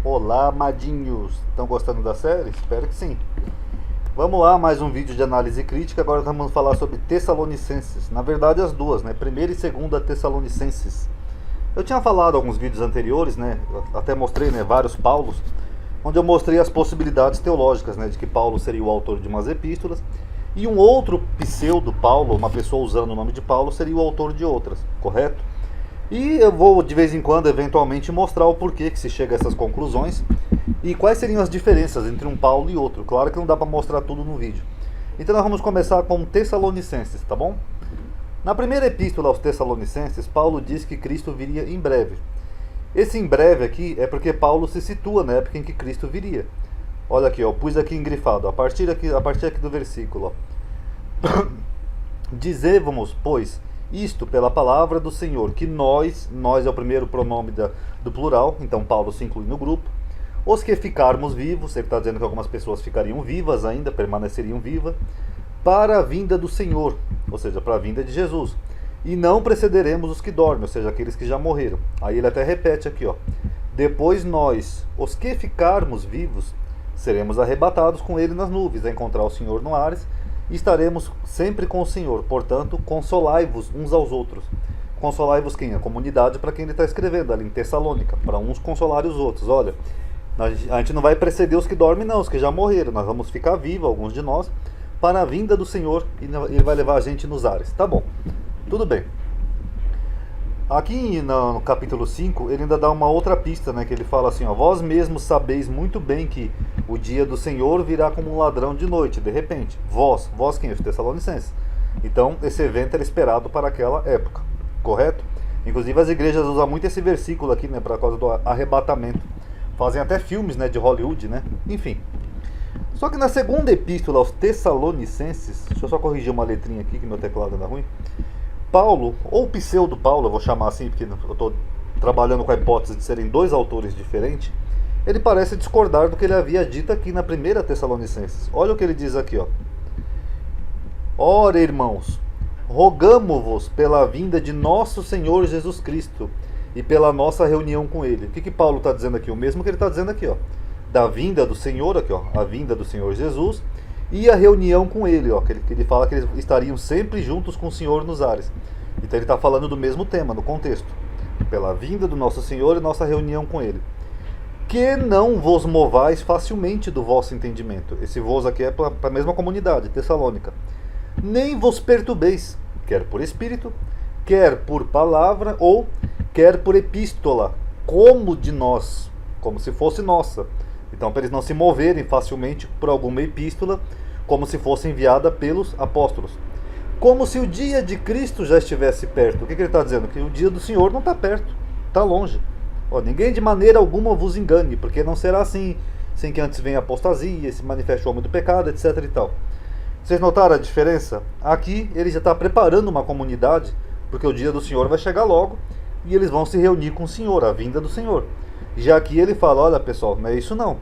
Olá, amadinhos! Estão gostando da série? Espero que sim. Vamos lá, mais um vídeo de análise crítica. Agora vamos falar sobre Tessalonicenses. Na verdade, as duas, né? Primeira e segunda Tessalonicenses. Eu tinha falado em alguns vídeos anteriores, né? Eu até mostrei, né, vários Paulos, onde eu mostrei as possibilidades teológicas, né, de que Paulo seria o autor de umas epístolas e um outro pseudo Paulo, uma pessoa usando o nome de Paulo, seria o autor de outras, correto? E eu vou de vez em quando, eventualmente, mostrar o porquê que se chega a essas conclusões e quais seriam as diferenças entre um Paulo e outro. Claro que não dá para mostrar tudo no vídeo. Então nós vamos começar com Tessalonicenses, tá bom? Na primeira epístola aos Tessalonicenses, Paulo diz que Cristo viria em breve. Esse em breve aqui é porque Paulo se situa na época em que Cristo viria. Olha aqui, ó, pus aqui engrifado, a partir aqui do versículo. Ó. Dizemos, pois, isto pela palavra do Senhor, que nós é o primeiro pronome do plural, então Paulo se inclui no grupo, os que ficarmos vivos, ele está dizendo que algumas pessoas ficariam vivas ainda, permaneceriam vivas, para a vinda do Senhor, ou seja, para a vinda de Jesus. E não precederemos os que dormem, ou seja, aqueles que já morreram. Aí ele até repete aqui, ó. Depois nós, os que ficarmos vivos, seremos arrebatados com ele nas nuvens, a encontrar o Senhor no ares, e estaremos sempre com o Senhor. Portanto, consolai-vos uns aos outros. Consolai-vos quem? A comunidade para quem ele está escrevendo, ali em Tessalônica, para uns consolarem os outros. Olha, a gente não vai preceder os que dormem não, os que já morreram. Nós vamos ficar vivos, alguns de nós, para a vinda do Senhor, e ele vai levar a gente nos ares. Tá bom, tudo bem. Aqui no capítulo 5, ele ainda dá uma outra pista, né, que ele fala assim, ó, vós mesmos sabeis muito bem que o dia do Senhor virá como um ladrão de noite, de repente. Vós quem? Os Tessalonicenses. Então, esse evento era esperado para aquela época, correto? Inclusive, as igrejas usam muito esse versículo aqui, né, por causa do arrebatamento. Fazem até filmes, né, de Hollywood, né? Enfim. Só que na segunda epístola aos Tessalonicenses, deixa eu só corrigir uma letrinha aqui, que meu teclado anda ruim. Paulo, ou pseudo Paulo, eu vou chamar assim, porque eu estou trabalhando com a hipótese de serem dois autores diferentes, ele parece discordar do que ele havia dito aqui na primeira Tessalonicenses. Olha o que ele diz aqui, ó. Ora, irmãos, rogamo-vos pela vinda de nosso Senhor Jesus Cristo e pela nossa reunião com ele. O que Paulo está dizendo aqui? O mesmo que ele está dizendo aqui, ó. Da vinda do Senhor, aqui, ó, a vinda do Senhor Jesus e a reunião com ele, ó, que ele fala que eles estariam sempre juntos com o Senhor nos ares. Então ele está falando do mesmo tema, no contexto. Pela vinda do nosso Senhor e nossa reunião com ele. Que não vos movais facilmente do vosso entendimento. Esse vos aqui é para a mesma comunidade, Tessalônica. Nem vos perturbeis, quer por espírito, quer por palavra, ou quer por epístola, como de nós, como se fosse nossa. Então, para eles não se moverem facilmente por alguma epístola, como se fosse enviada pelos apóstolos. Como se o dia de Cristo já estivesse perto. O que ele está dizendo? Que o dia do Senhor não está perto, está longe. Ó, ninguém de maneira alguma vos engane, porque não será assim, sem que antes venha a apostasia, se manifeste o homem do pecado, etc. e tal. Vocês notaram a diferença? Aqui ele já está preparando uma comunidade, porque o dia do Senhor vai chegar logo, e eles vão se reunir com o Senhor, a vinda do Senhor. Já aqui ele fala, olha pessoal, não é isso não.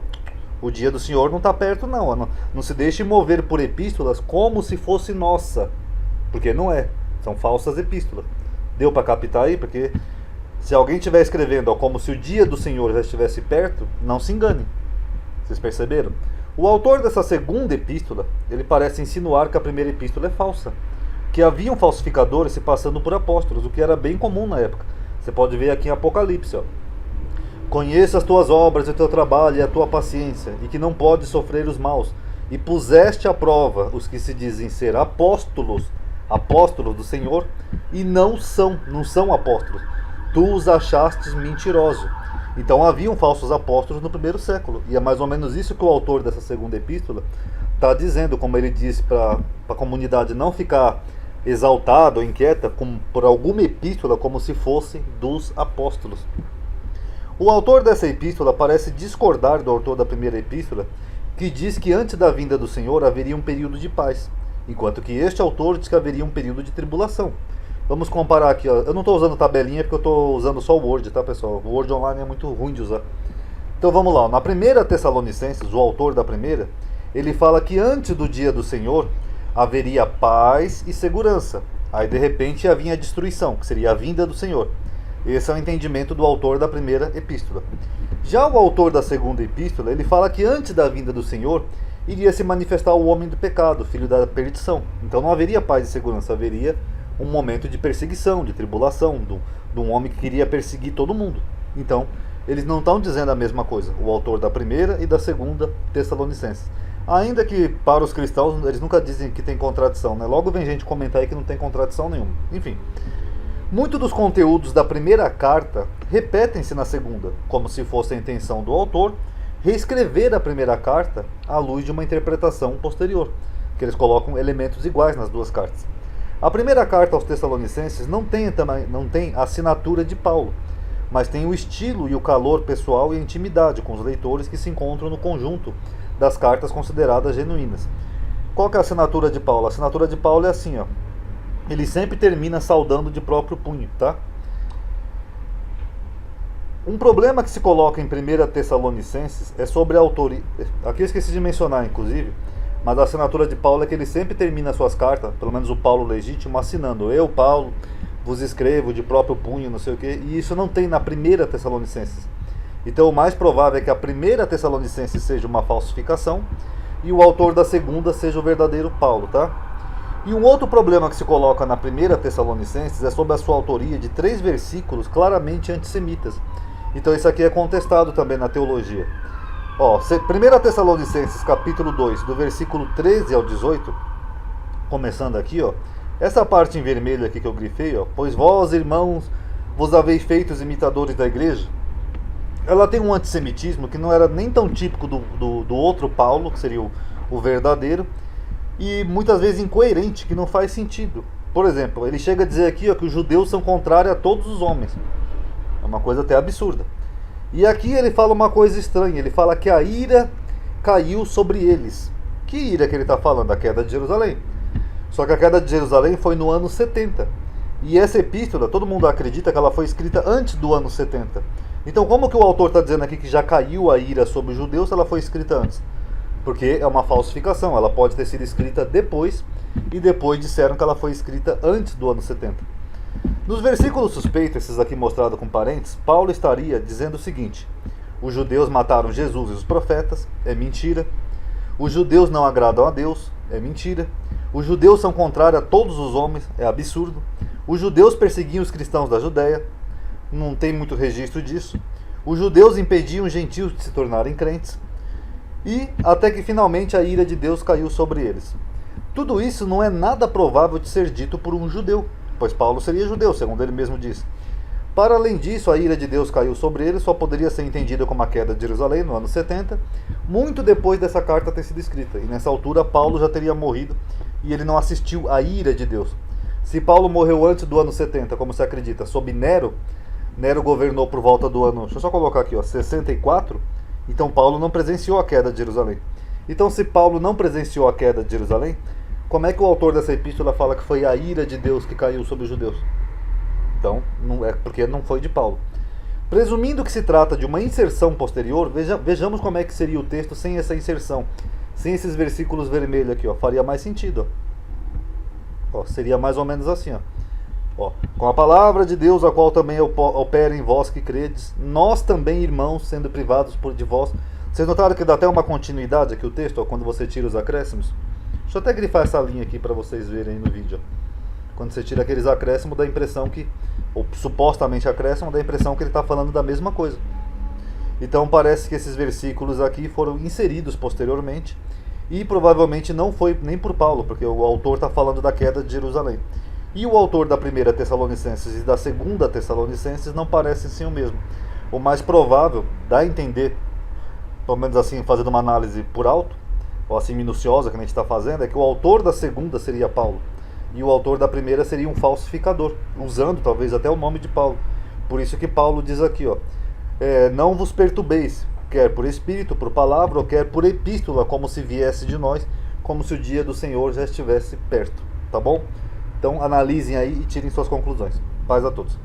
O dia do Senhor não está perto não. Não se deixe mover por epístolas como se fosse nossa. Porque não é. São falsas epístolas. Deu para captar aí? Porque se alguém estiver escrevendo ó, como se o dia do Senhor já estivesse perto, não se engane. Vocês perceberam? O autor dessa segunda epístola, ele parece insinuar que a primeira epístola é falsa. Que haviam falsificadores se passando por apóstolos, o que era bem comum na época. Você pode ver aqui em Apocalipse, ó. Conheça as tuas obras, o teu trabalho e a tua paciência, e que não podes sofrer os maus, e puseste à prova os que se dizem ser apóstolos do Senhor, e não são apóstolos. Tu os achastes mentirosos. Então haviam falsos apóstolos no primeiro século, e é mais ou menos isso que o autor dessa segunda epístola está dizendo, como ele disse para a comunidade não ficar exaltada ou inquieta por alguma epístola como se fosse dos apóstolos. O autor dessa epístola parece discordar do autor da primeira epístola, que diz que antes da vinda do Senhor haveria um período de paz, enquanto que este autor diz que haveria um período de tribulação. Vamos comparar aqui, ó. Eu não estou usando tabelinha porque eu estou usando só o Word, tá pessoal? O Word online é muito ruim de usar. Então vamos lá, na primeira Tessalonicenses, o autor da primeira, ele fala que antes do dia do Senhor haveria paz e segurança. Aí de repente havia a destruição, que seria a vinda do Senhor. Esse é o entendimento do autor da primeira epístola. Já o autor da segunda epístola, ele fala que antes da vinda do Senhor, iria se manifestar o homem do pecado, filho da perdição. Então não haveria paz e segurança, haveria um momento de perseguição, de tribulação, de um homem que queria perseguir todo mundo. Então, eles não estão dizendo a mesma coisa, o autor da primeira e da segunda Tessalonicenses. Ainda que para os cristãos eles nunca dizem que tem contradição, né? Logo vem gente comentar aí que não tem contradição nenhuma. Enfim, muitos dos conteúdos da primeira carta repetem-se na segunda, como se fosse a intenção do autor reescrever a primeira carta à luz de uma interpretação posterior, que eles colocam elementos iguais nas duas cartas. A primeira carta aos Tessalonicenses não tem a assinatura de Paulo, mas tem o estilo e o calor pessoal e a intimidade com os leitores que se encontram no conjunto das cartas consideradas genuínas. Qual que é a assinatura de Paulo? A assinatura de Paulo é assim, ó. Ele sempre termina saudando de próprio punho, tá? Um problema que se coloca em 1 Tessalonicenses é sobre a autoria. Aqui eu esqueci de mencionar, inclusive, mas a assinatura de Paulo é que ele sempre termina suas cartas, pelo menos o Paulo legítimo, assinando: eu, Paulo, vos escrevo de próprio punho, não sei o quê, e isso não tem na 1 Tessalonicenses. Então o mais provável é que a 1 Tessalonicenses seja uma falsificação e o autor da segunda seja o verdadeiro Paulo, tá? E um outro problema que se coloca na 1 Tessalonicenses é sobre a sua autoria de 3 versículos claramente antissemitas. Então isso aqui é contestado também na teologia. Ó, 1 Tessalonicenses capítulo 2, do versículo 13 ao 18, começando aqui, ó, essa parte em vermelho aqui que eu grifei, ó, pois vós, irmãos, vos haveis feito os imitadores da igreja. Ela tem um antissemitismo que não era nem tão típico do outro Paulo, que seria o verdadeiro, e muitas vezes incoerente, que não faz sentido. Por exemplo, ele chega a dizer aqui, ó, que os judeus são contrários a todos os homens. É uma coisa até absurda. E aqui ele fala uma coisa estranha, ele fala que a ira caiu sobre eles. Que ira que ele está falando? A queda de Jerusalém. Só que a queda de Jerusalém foi no ano 70. E essa epístola, todo mundo acredita que ela foi escrita antes do ano 70. Então como que o autor está dizendo aqui que já caiu a ira sobre os judeus se ela foi escrita antes? Porque é uma falsificação, ela pode ter sido escrita depois, e depois disseram que ela foi escrita antes do ano 70. Nos versículos suspeitos, esses aqui mostrados com parênteses, Paulo estaria dizendo o seguinte: os judeus mataram Jesus e os profetas, é mentira. Os judeus não agradam a Deus, é mentira. Os judeus são contrários a todos os homens, é absurdo. Os judeus perseguiam os cristãos da Judéia, não tem muito registro disso. Os judeus impediam os gentios de se tornarem crentes. E até que finalmente a ira de Deus caiu sobre eles. Tudo isso não é nada provável de ser dito por um judeu, pois Paulo seria judeu, segundo ele mesmo diz. Para além disso, a ira de Deus caiu sobre ele, só poderia ser entendida como a queda de Jerusalém, no ano 70, muito depois dessa carta ter sido escrita. E nessa altura, Paulo já teria morrido e ele não assistiu à ira de Deus. Se Paulo morreu antes do ano 70, como se acredita, sob Nero, Nero governou por volta do ano, deixa eu só colocar aqui, ó, 64, então Paulo não presenciou a queda de Jerusalém. Então se Paulo não presenciou a queda de Jerusalém, como é que o autor dessa epístola fala que foi a ira de Deus que caiu sobre os judeus? Então, não é porque não foi de Paulo. Presumindo que se trata de uma inserção posterior, vejamos como é que seria o texto sem essa inserção, sem esses versículos vermelhos aqui, ó, faria mais sentido. Ó, seria mais ou menos assim, ó, com a palavra de Deus, a qual também opera em vós que credes, nós também, irmãos, sendo privados de vós. Vocês notaram que dá até uma continuidade aqui o texto, ó, quando você tira os acréscimos? Deixa eu até grifar essa linha aqui para vocês verem aí no vídeo. Ó. Quando você tira aqueles acréscimos, dá a impressão que, ou supostamente acréscimo, dá a impressão que ele está falando da mesma coisa. Então parece que esses versículos aqui foram inseridos posteriormente, e provavelmente não foi nem por Paulo, porque o autor está falando da queda de Jerusalém. E o autor da 1 Tessalonicenses e da 2 Tessalonicenses não parecem ser o mesmo. O mais provável, dá a entender, pelo menos assim, fazendo uma análise por alto, ou assim minuciosa que a gente está fazendo, é que o autor da 2 seria Paulo, e o autor da 1 seria um falsificador, usando talvez até o nome de Paulo. Por isso que Paulo diz aqui, ó, não vos perturbeis, quer por espírito, por palavra, ou quer por epístola, como se viesse de nós, como se o dia do Senhor já estivesse perto, tá bom? Então analisem aí e tirem suas conclusões. Paz a todos.